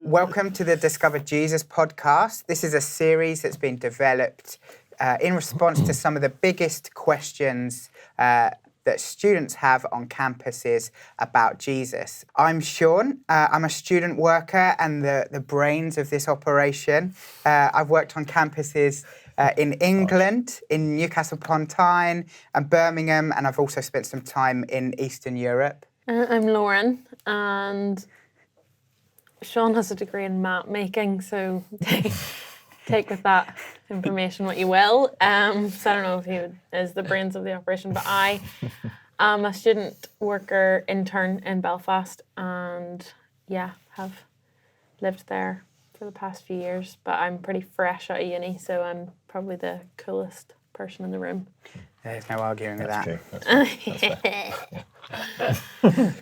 Welcome to the Discover Jesus podcast. This is a series that's been developed in response to some of the biggest questions that students have on campuses about Jesus. I'm Sean. I'm a student worker and the brains of this operation. I've worked on campuses in England, in Newcastle upon Tyne and Birmingham, and I've also spent some time in Eastern Europe. I'm Lauren, and Sean has a degree in map making, so take with that information what you will. So I don't know if he is the brains of the operation, but I am a student worker intern in Belfast, and have lived there for the past few years. But I'm pretty fresh out of uni, so I'm probably the coolest person in the room. There's no arguing with that. That's true.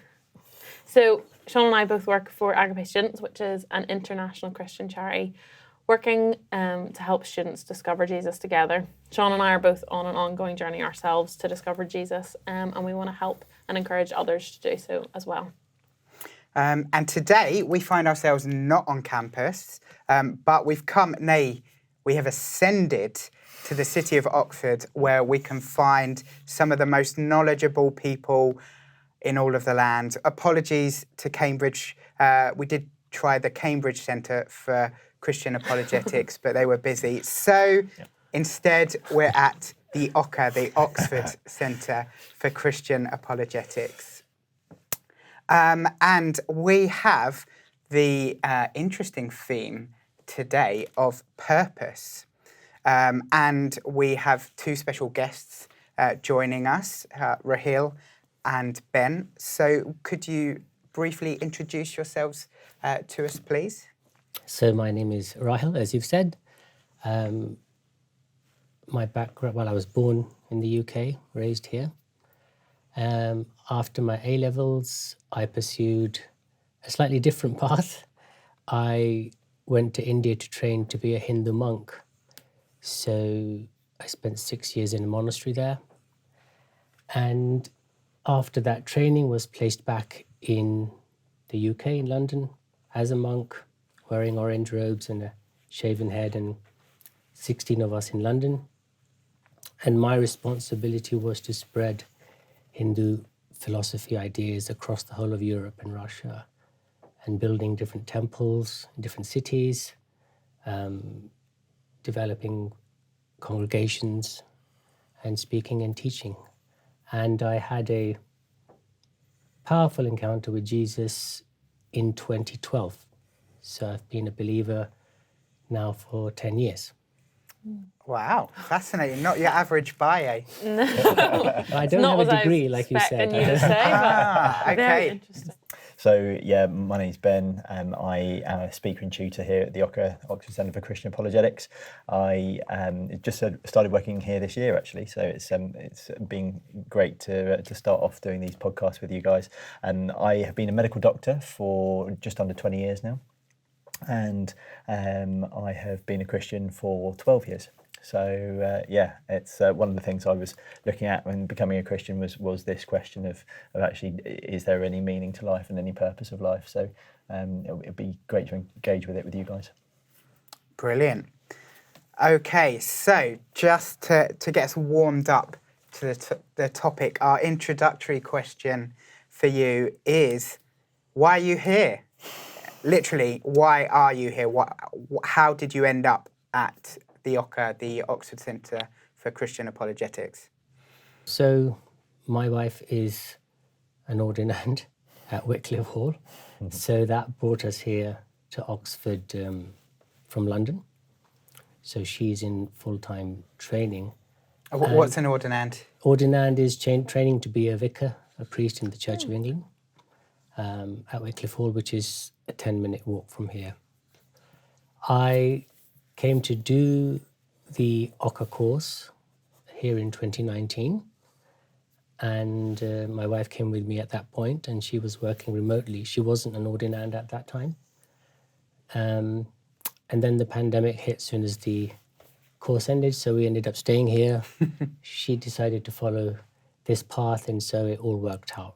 So Sean and I both work for Agape Students, which is an international Christian charity working to help students discover Jesus together. Sean and I are both on an ongoing journey ourselves to discover Jesus, and we want to help and encourage others to do so as well. And today we find ourselves not on campus, but we have ascended to the city of Oxford, where we can find some of the most knowledgeable people in all of the land. Apologies to Cambridge. We did try the Cambridge Centre for Christian Apologetics, but they were busy. So instead, we're at the OCA, the Oxford Centre for Christian Apologetics. And we have the interesting theme today of purpose. And we have two special guests joining us, Rahil and Ben. So could you briefly introduce yourselves to us, please? So my name is Rahil, as you've said. My background, I was born in the UK, raised here. After my A-levels, I pursued a slightly different path. I went to India to train to be a Hindu monk. So I spent 6 years in a monastery there. And after that training, was placed back in the UK, in London, as a monk, wearing orange robes and a shaven head, and 16 of us in London. And my responsibility was to spread Hindu philosophy ideas across the whole of Europe and Russia, and building different temples in different cities, developing congregations, and speaking and teaching. And I had a powerful encounter with Jesus in 2012. So I've been a believer now for 10 years. Wow, fascinating. Not your average bio. No, I don't have a degree, like you said. You to say, but okay. very interesting. So, my name's Ben. I am a speaker and tutor here at the Oxford Centre for Christian Apologetics. I just started working here this year, actually. So it's been great to start off doing these podcasts with you guys. And I have been a medical doctor for just under 20 years now. And I have been a Christian for 12 years. So it's one of the things I was looking at when becoming a Christian was this question of actually, is there any meaning to life and any purpose of life? So it'd be great to engage with it with you guys. Brilliant. Okay, so just to get us warmed up to the topic, our introductory question for you is, why are you here? Literally, why are you here? How did you end up at the OCA, the Oxford Centre for Christian Apologetics? So my wife is an ordinand at Wycliffe Hall. Mm-hmm. So that brought us here to Oxford from London. So she's in full-time training. What's an ordinand? Ordinand is training to be a vicar, a priest in the Church of England, at Wycliffe Hall, which is a 10-minute walk from here. I came to do the OCA course here in 2019, and my wife came with me at that point, and she was working remotely. She wasn't an ordinand at that time. And then the pandemic hit as soon as the course ended, so we ended up staying here. She decided to follow this path, and so it all worked out.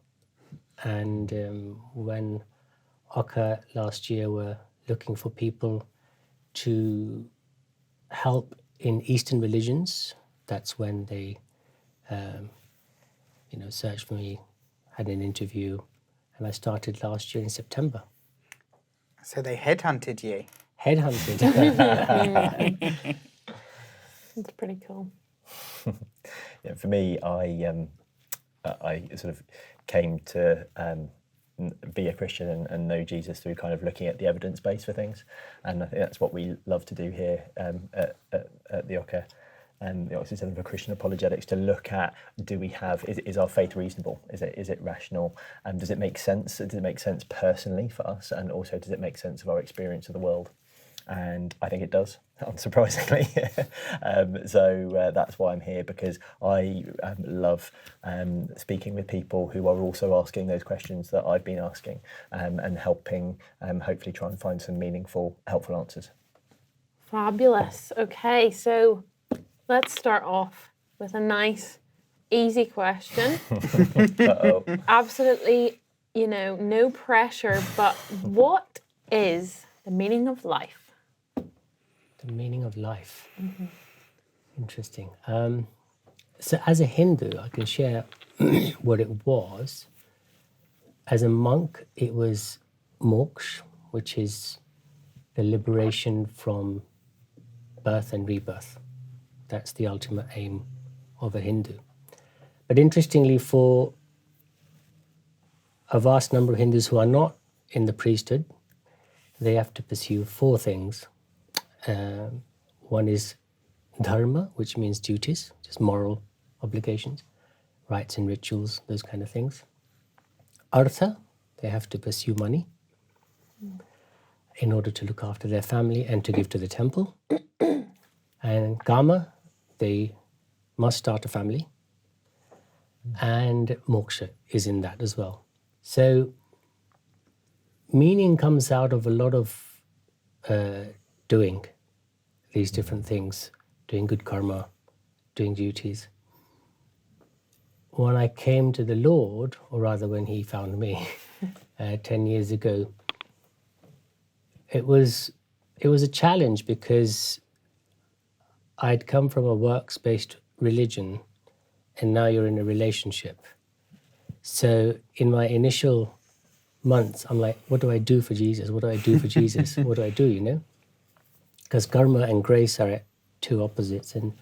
And when OCA last year were looking for people to help in Eastern religions. That's when they, searched for me, had an interview, and I started last year in September. So they headhunted you. Headhunted. It's pretty cool. Yeah, for me, I sort of came to be a Christian and know Jesus through kind of looking at the evidence base for things, and I think that's what we love to do here at the Ocker. And the Oxford Centre for Christian Apologetics, to look at, do we have, is our faith reasonable? Is it rational? And does it make sense? Does it make sense personally for us? And also, does it make sense of our experience of the world? And I think it does, unsurprisingly. So that's why I'm here, because I love speaking with people who are also asking those questions that I've been asking, and helping hopefully try and find some meaningful, helpful answers. Fabulous. Okay, so let's start off with a nice, easy question. Uh-oh. Absolutely, no pressure, but what is the meaning of life? The meaning of life. Mm-hmm. Interesting. So as a Hindu, I can share what it was. As a monk, it was moksha, which is the liberation from birth and rebirth. That's the ultimate aim of a Hindu. But interestingly, for a vast number of Hindus who are not in the priesthood, they have to pursue four things. One is dharma, which means duties, just moral obligations, rites and rituals, those kind of things. Artha, they have to pursue money in order to look after their family and to give to the temple. And kama, they must start a family. And moksha is in that as well. So meaning comes out of a lot of doing these different things, doing good karma, doing duties. When I came to the Lord, or rather when he found me 10 years ago, it was a challenge, because I'd come from a works-based religion, and now you're in a relationship. So in my initial months, I'm like, what do I do for Jesus? What do I do for Jesus? What do I do, Because karma and grace are two opposites. And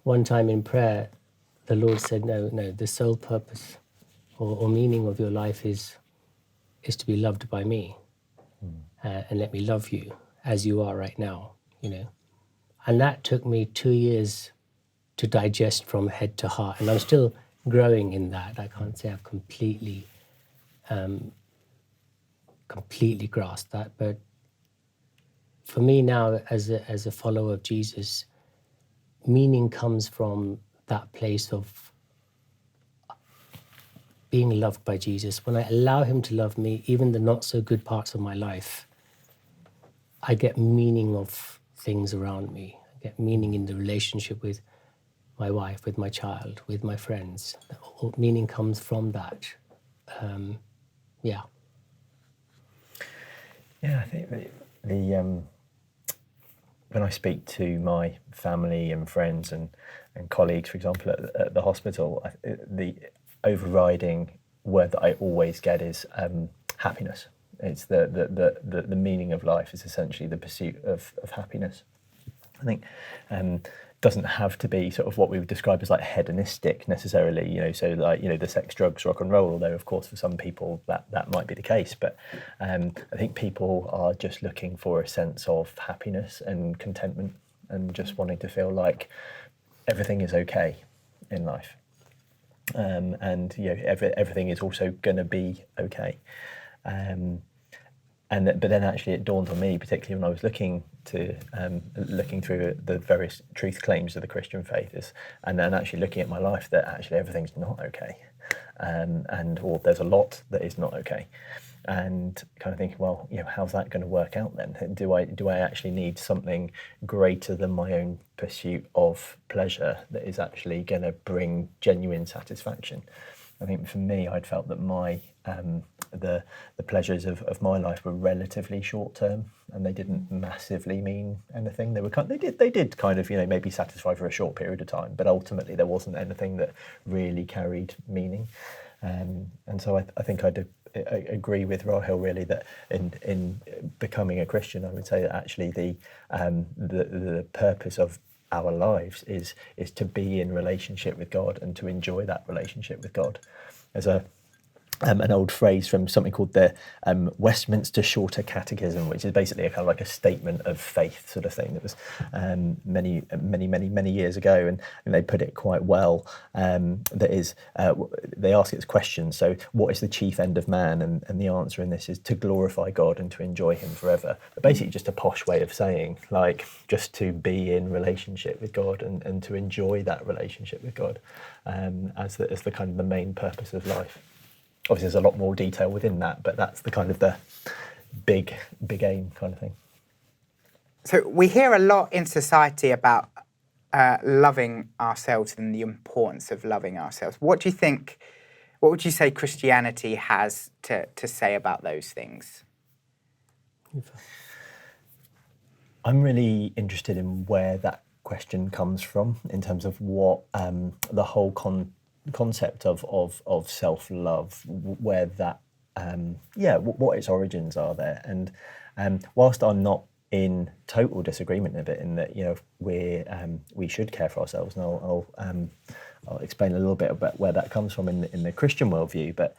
one time in prayer, the Lord said, no, the sole purpose or meaning of your life is to be loved by me. And let me love you as you are right now, And that took me 2 years to digest from head to heart. And I'm still growing in that. I can't say I've completely grasped that. But for me now, as a follower of Jesus, meaning comes from that place of being loved by Jesus. When I allow him to love me, even the not so good parts of my life, I get meaning of things around me. I get meaning in the relationship with my wife, with my child, with my friends. All meaning comes from that. Yeah. Yeah, I think the when I speak to my family and friends and colleagues, for example, at the hospital, the overriding word that I always get is happiness. It's the meaning of life is essentially the pursuit of happiness. I think doesn't have to be sort of what we would describe as like hedonistic necessarily, so like, the sex, drugs, rock and roll, although of course for some people that might be the case. But I think people are just looking for a sense of happiness and contentment and just wanting to feel like everything is okay in life. And everything is also going to be okay. But then actually it dawned on me, particularly when I was looking through the various truth claims of the Christian faith, and then actually looking at my life, that actually everything's not okay, or there's a lot that is not okay, and kind of thinking, well, how's that going to work out then? Do I actually need something greater than my own pursuit of pleasure that is actually going to bring genuine satisfaction? I think for me, I'd felt that my the pleasures of my life were relatively short term, and they didn't massively mean anything. They did kind of, maybe satisfy for a short period of time, but ultimately there wasn't anything that really carried meaning. And so I think I agree with Rahil really that in becoming a Christian, I would say that actually the purpose of our lives is to be in relationship with God and to enjoy that relationship with God. There's an old phrase from something called the Westminster Shorter Catechism, which is basically a kind of like a statement of faith sort of thing that was many years ago, and they put it quite well. That is, they ask its question, so what is the chief end of man? And the answer in this is to glorify God and to enjoy him forever. But basically just a posh way of saying, like, just to be in relationship with God and to enjoy that relationship with God as the kind of the main purpose of life. Obviously, there's a lot more detail within that, but that's the kind of the big aim kind of thing. So we hear a lot in society about loving ourselves and the importance of loving ourselves. What would you say Christianity has to say about those things? I'm really interested in where that question comes from in terms of what the whole concept of self-love, where that what its origins are there. And whilst I'm not in total disagreement of it, in that we should care for ourselves, and I'll explain a little bit about where that comes from in the Christian worldview, but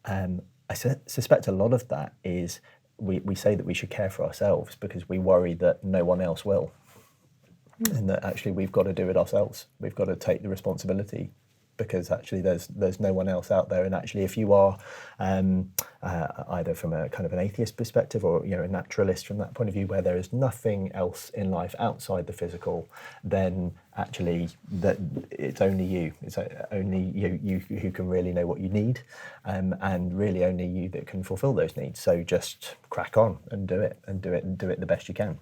I suspect a lot of that is we say that we should care for ourselves because we worry that no one else will, and that actually we've got to do it ourselves. We've got to take the responsibility, because actually there's no one else out there. And actually, if you are either from a kind of an atheist perspective or a naturalist from that point of view, where there is nothing else in life outside the physical, then actually that it's only you. It's only you who can really know what you need, and really only you that can fulfil those needs. So just crack on and do it the best you can.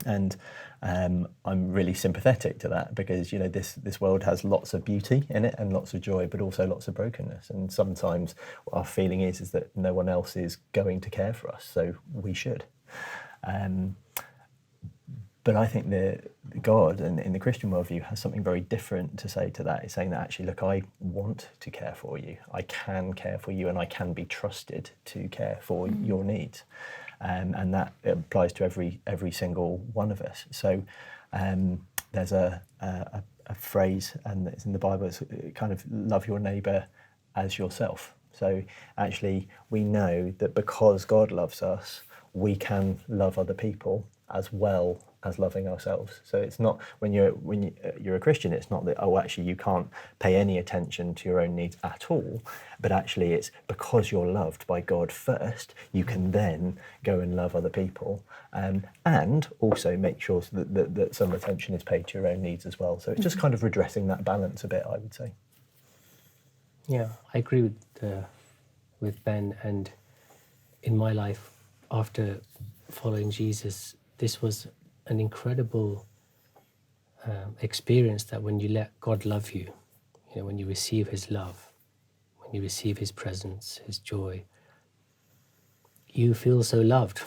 And I'm really sympathetic to that, because this world has lots of beauty in it and lots of joy, but also lots of brokenness. And sometimes what our feeling is that no one else is going to care for us, so we should. But I think that God, and in the Christian worldview, has something very different to say to that. It's saying that actually, look, I want to care for you. I can care for you, and I can be trusted to care for your needs. And that applies to every single one of us. So there's a phrase, and it's in the Bible, it's kind of love your neighbour as yourself. So actually, we know that because God loves us, we can love other people as well as loving ourselves. So it's not, when you're a Christian, it's not that, oh, actually you can't pay any attention to your own needs at all, but actually it's because you're loved by God first, you can then go and love other people, and also make sure that some attention is paid to your own needs as well. So it's just kind of redressing that balance a bit, I would say. Yeah, I agree with Ben. And in my life, after following Jesus, this was an incredible experience, that when you let God love you, when you receive his love, when you receive his presence, his joy, you feel so loved.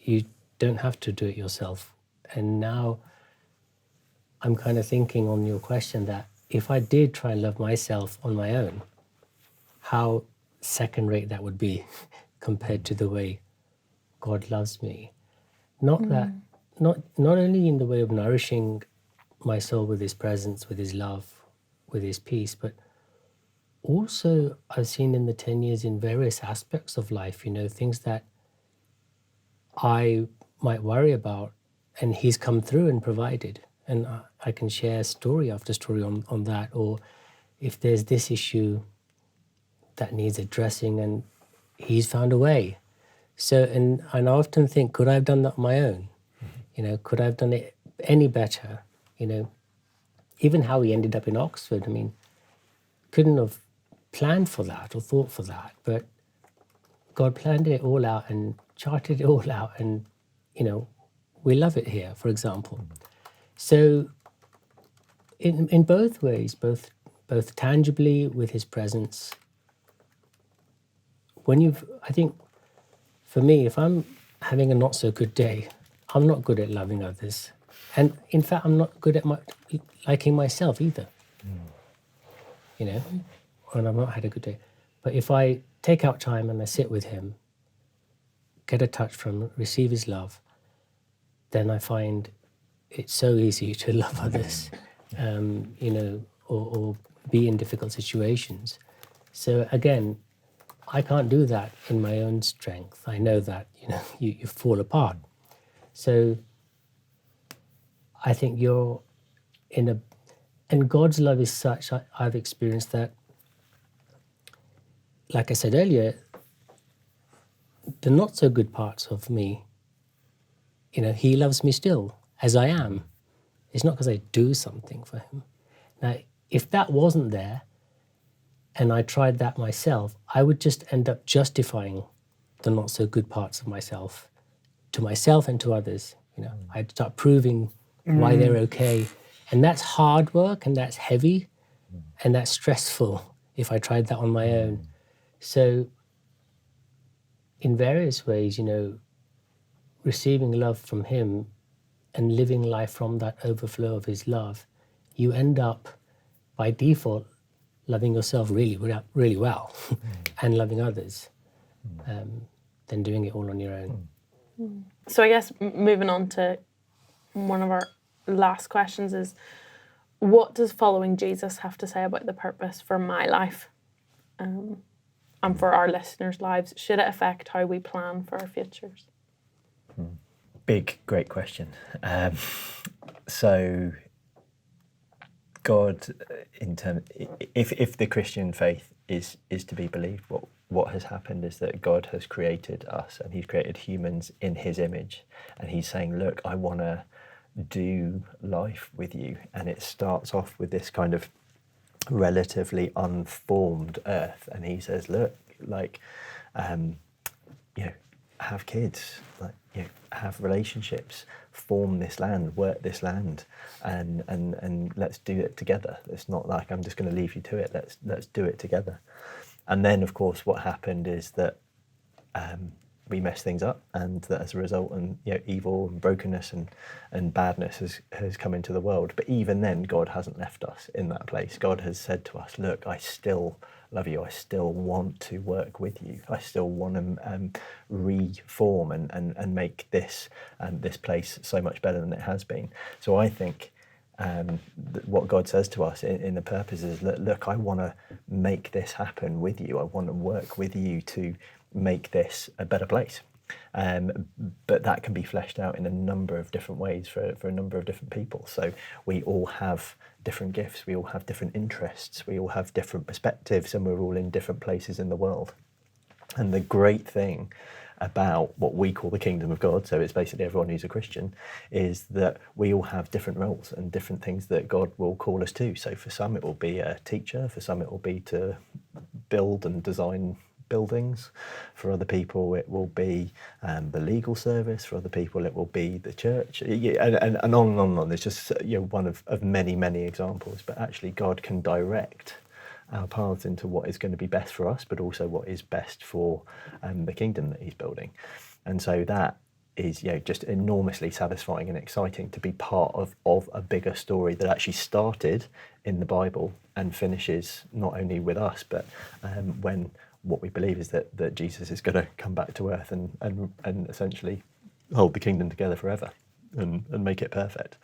You don't have to do it yourself. And now I'm kind of thinking on your question that if I did try and love myself on my own, how second rate that would be compared to the way God loves me. Not only in the way of nourishing my soul with his presence, with his love, with his peace, but also I've seen in the 10 years in various aspects of life, things that I might worry about, and he's come through and provided. And I can share story after story on that. Or if there's this issue that needs addressing, and he's found a way. So, and I often think, could I have done that on my own? Could I have done it any better? Even how he ended up in Oxford, couldn't have planned for that or thought for that, but God planned it all out and charted it all out, and we love it here, for example. So in both ways, both tangibly with his presence, I think for me, if I'm having a not so good day, I'm not good at loving others. And in fact, I'm not good at liking myself either. You know, when I've not had a good day. But if I take out time and I sit with him, get a touch from him, receive his love, then I find it's so easy to love others, you know, or be in difficult situations. So again, I can't do that in my own strength. I know that, you know, you fall apart. So I think you're and God's love is such, I've experienced that, like I said earlier, the not so good parts of me, you know, he loves me still as I am. It's not because I do something for him. Now, if that wasn't there and I tried that myself, I would just end up justifying the not so good parts of myself to myself and to others. You know, I'd start proving why they're okay. And that's hard work and that's heavy and that's stressful if I tried that on my own. So in various ways, you know, receiving love from him and living life from that overflow of his love, you end up by default loving yourself really well and loving others than doing it all on your own. So I guess moving on to one of our last questions is, what does following Jesus have to say about the purpose for my life and for our listeners' lives? Should it affect how we plan for our futures? Big, great question. So God, if the Christian faith is to be believed, what has happened is that God has created us and he's created humans in his image, and he's saying, look, I want to do life with you. And it starts off with this kind of relatively unformed earth, and he says, look, like, you know, have kids, like, you know, have relationships, form this land, work this land, and let's do it together. It's not like I'm just going to leave you to it. Let's do it together. And then, of course, what happened is that we messed things up, and that as a result, and you know, evil and brokenness and badness has come into the world. But even then, God hasn't left us in that place. God has said to us, look, I still love you. I still want to work with you. I still want to reform and make this place so much better than it has been. So I think what God says to us in the purpose is, look, I want to make this happen with you. I want to work with you to make this a better place. But that can be fleshed out in a number of different ways for a number of different people. So we all have different gifts, we all have different interests, we all have different perspectives, and we're all in different places in the world. And the great thing about what we call the kingdom of God, so it's basically everyone who's a Christian, is that we all have different roles and different things that God will call us to. So for some it will be a teacher, for some it will be to build and design buildings, for other people it will be the legal service, for other people it will be the church, and on and on. There's just, you know, one of many examples. But actually God can direct our paths into what is going to be best for us, but also what is best for the kingdom that he's building. And so that is, you know, just enormously satisfying and exciting to be part of a bigger story that actually started in the Bible and finishes not only with us, but when what we believe is that Jesus is going to come back to earth and essentially hold the kingdom together forever and make it perfect.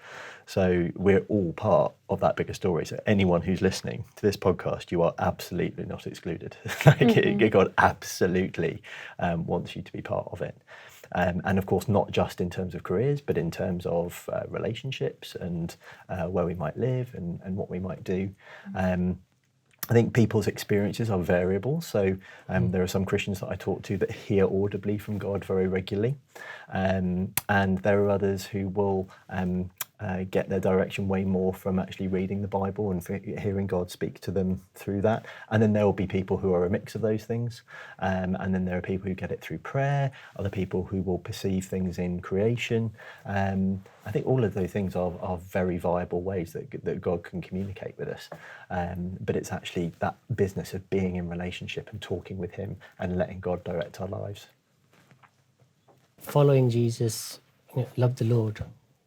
So we're all part of that bigger story. So anyone who's listening to this podcast, you are absolutely not excluded. God absolutely wants you to be part of it. And of course, not just in terms of careers, but in terms of relationships and where we might live and what we might do. I think people's experiences are variable. So there are some Christians that I talk to that hear audibly from God very regularly. And there are others who will get their direction way more from actually reading the Bible and hearing God speak to them through that. And then there will be people who are a mix of those things. And then there are people who get it through prayer, other people who will perceive things in creation. I think all of those things are very viable ways that God can communicate with us. But it's actually that business of being in relationship and talking with him and letting God direct our lives. Following Jesus, love the Lord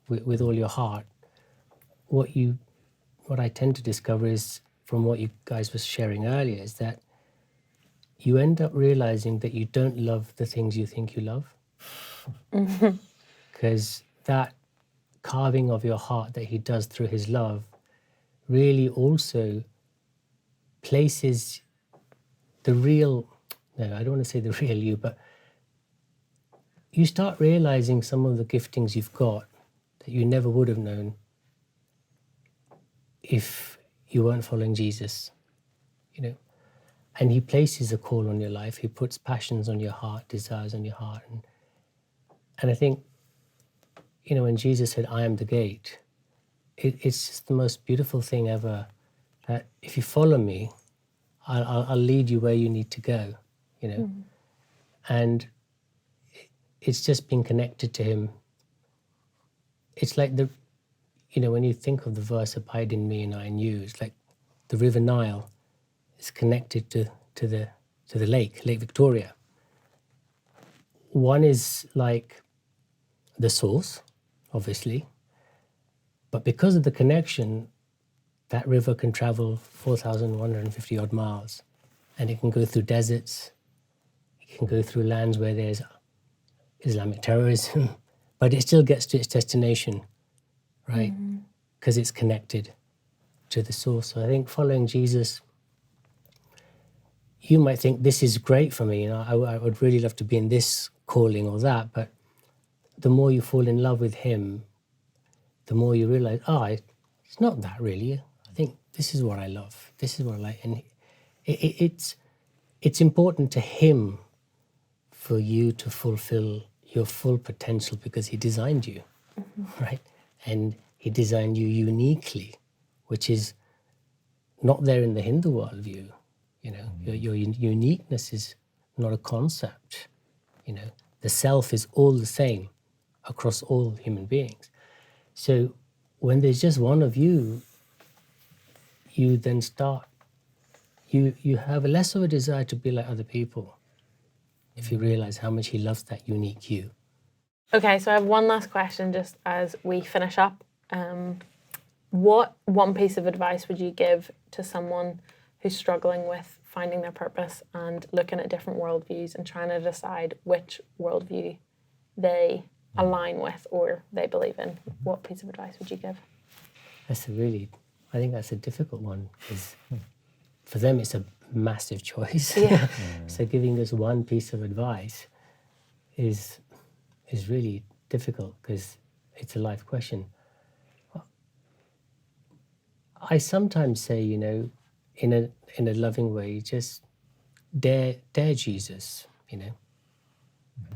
with all your heart. What I tend to discover is, from what you guys were sharing earlier, is that you end up realizing that you don't love the things you think you love. Because that carving of your heart that he does through his love really also places the real, no, I don't want to say the real you, but you start realizing some of the giftings you've got that you never would have known if you weren't following Jesus, And he places a call on your life. He puts passions on your heart, desires on your heart. And I think, when Jesus said, I am the gate, it's just the most beautiful thing ever, that if you follow me, I'll lead you where you need to go, And it's just being connected to him. It's like when you think of the verse, abide in me and I in you, it's like the River Nile is connected to the Lake Victoria. One is like the source, obviously, but because of the connection, that river can travel 4,150 odd miles, and it can go through deserts, it can go through lands where there's Islamic terrorism, but it still gets to its destination, right? Because it's connected to the source. So I think following Jesus, you might think, this is great for me, I would really love to be in this calling or that, but the more you fall in love with him, the more you realize, it's not that really. I think this is what I love. This is what I like. And it's important to him for you to fulfill your full potential, because he designed you, right? And he designed you uniquely, which is not there in the Hindu worldview. Your uniqueness is not a concept. The self is all the same across all human beings. So when there's just one of you, you then start, you have less of a desire to be like other people, if you realize how much he loves that unique you. Okay, so I have one last question just as we finish up. What one piece of advice would you give to someone who's struggling with finding their purpose and looking at different worldviews and trying to decide which worldview they align with or they believe in? What piece of advice would you give? I think that's a difficult one, because for them it's a massive choice. Yeah. So giving this one piece of advice is really difficult, because it's a life question. I sometimes say, in a loving way, just dare Jesus,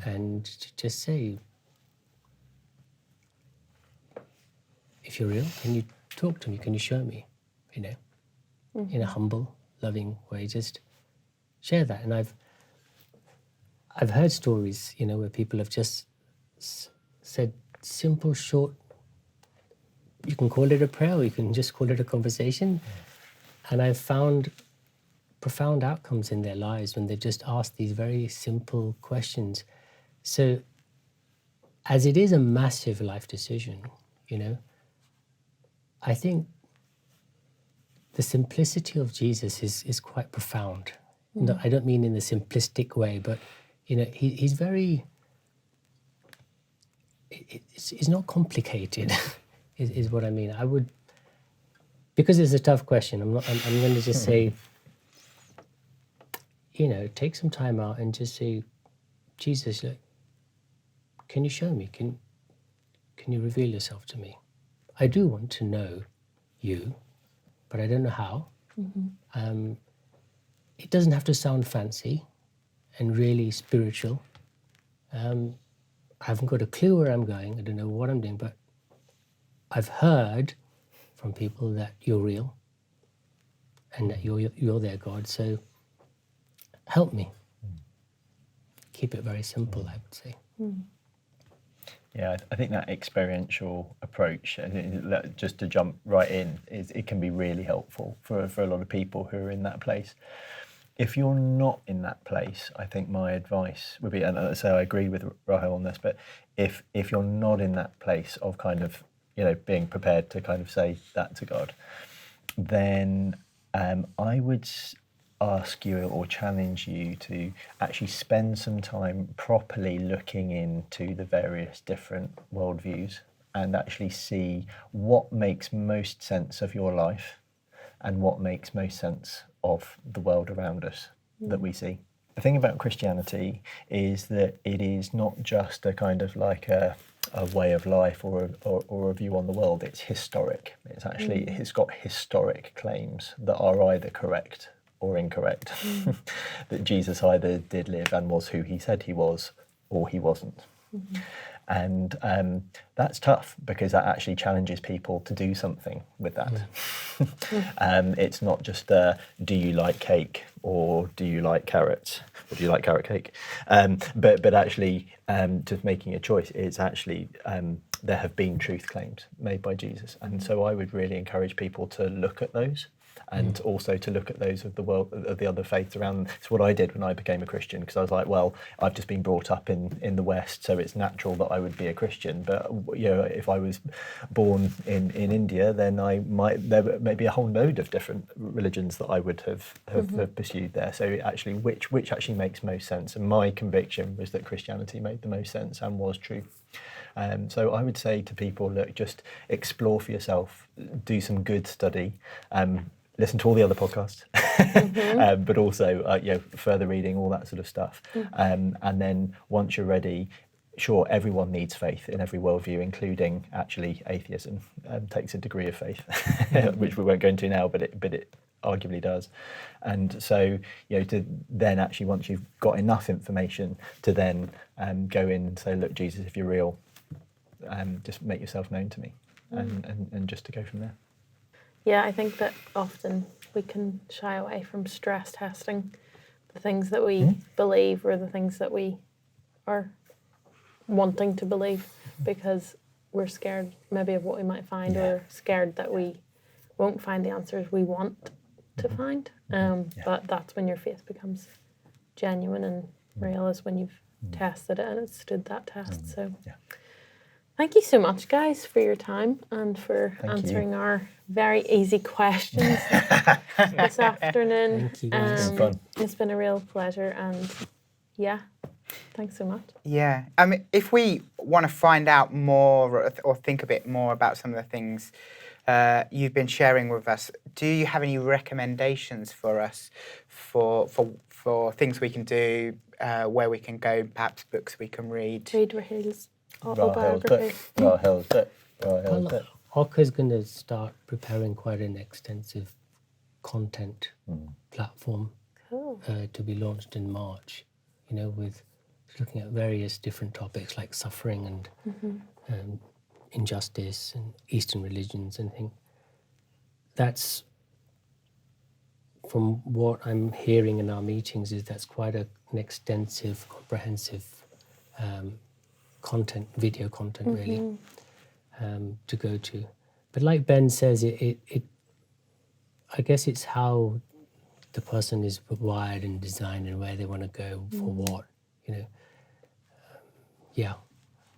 and just say, if you're real, can you talk to me? Can you show me? In a humble, loving way, just share that. And I've heard stories, where people have just said simple, short. You can call it a prayer, or you can just call it a conversation. And I've found profound outcomes in their lives when they've just asked these very simple questions. So, as it is a massive life decision, I think the simplicity of Jesus is quite profound. No, I don't mean in the simplistic way, but he's very. It's not complicated, is what I mean. I would, because it's a tough question. I'm going to just say, take some time out and just say, Jesus, look, can you show me? Can you reveal yourself to me? I do want to know you, but I don't know how. It doesn't have to sound fancy and really spiritual. I haven't got a clue where I'm going. I don't know what I'm doing, but I've heard from people that you're real and that you're their God. So help me. Keep it very simple, I would say. Yeah, I think that experiential approach, and just to jump right in, it can be really helpful for a lot of people who are in that place. If you're not in that place, I think my advice would be, and so I agree with Rahil on this, but if you're not in that place of kind of, being prepared to kind of say that to God, then I would ask you or challenge you to actually spend some time properly looking into the various different worldviews and actually see what makes most sense of your life and what makes most sense of the world around us that we see. The thing about Christianity is that it is not just a kind of like a way of life or a view on the world. It's historic. It's actually, it's got historic claims that are either correct or incorrect. That Jesus either did live and was who he said he was, or he wasn't. And that's tough because that actually challenges people to do something with that. It's not just do you like cake or do you like carrots or do you like carrot cake? But actually just making a choice is actually there have been truth claims made by Jesus. And so I would really encourage people to look at those and also to look at those of the world, of the other faiths around. It's what I did when I became a Christian, because I was like, well, I've just been brought up in the West, so it's natural that I would be a Christian. But if I was born in India, then there may be a whole load of different religions that I would have pursued there. So actually, which actually makes most sense? And my conviction was that Christianity made the most sense and was true. So I would say to people, look, just explore for yourself, do some good study, listen to all the other podcasts, but also further reading, all that sort of stuff. And then once you're ready, sure, everyone needs faith in every worldview, including actually atheism takes a degree of faith, which we won't go into now, but it arguably does. And so, to then actually, once you've got enough information, to then go in and say, look, Jesus, if you're real, just make yourself known to me, and just to go from there. Yeah, I think that often we can shy away from stress testing the things that we believe or the things that we are wanting to believe, because we're scared maybe of what we might find, or scared that we won't find the answers we want to find. But that's when your faith becomes genuine and real, is when you've tested it and it's stood that test. So thank you so much, guys, for your time and for answering our very easy questions this afternoon. Thank you, guys. It's been a real pleasure, and thanks so much. Yeah, if we want to find out more or think a bit more about some of the things you've been sharing with us, do you have any recommendations for us for things we can do, where we can go, perhaps books we can read? Read Rahil's autobiography. Rahil's book. Oka's going to start preparing quite an extensive content platform to be launched in March, with looking at various different topics like suffering and injustice and Eastern religions and things. That's, from what I'm hearing in our meetings, that's quite an extensive, comprehensive content, video content really, to go to. But like Ben says, it I guess it's how the person is wired and designed and where they want to go for what, I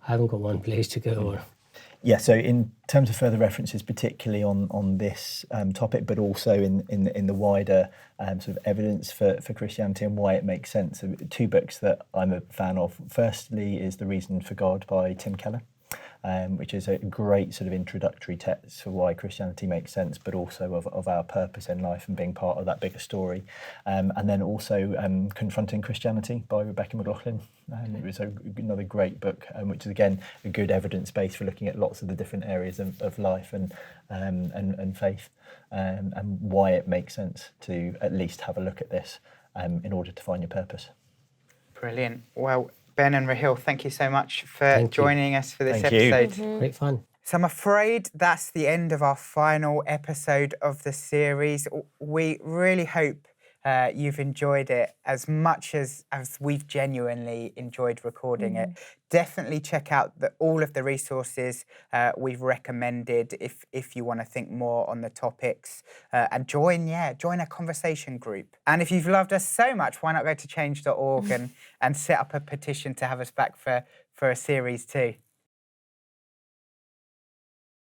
haven't got one place to go. Or Yeah, so in terms of further references, particularly on this topic, but also in the wider sort of evidence for Christianity and why it makes sense, so 2 books that I'm a fan of. Firstly is The Reason for God by Tim Keller, which is a great sort of introductory text for why Christianity makes sense, but also of our purpose in life and being part of that bigger story. And then also Confronting Christianity by Rebecca McLaughlin. It was another great book, which is again a good evidence base for looking at lots of the different areas of life and faith, and why it makes sense to at least have a look at this in order to find your purpose. Brilliant. Well, Ben and Rahil, thank you so much for joining us for this Thank you. episode. great fun. So I'm afraid that's the end of our final episode of the series. We really hope you've enjoyed it as much as we've genuinely enjoyed recording it. Definitely check out all of the resources we've recommended if you want to think more on the topics and join a conversation group. And if you've loved us so much, why not go to change.org and set up a petition to have us back for a series 2.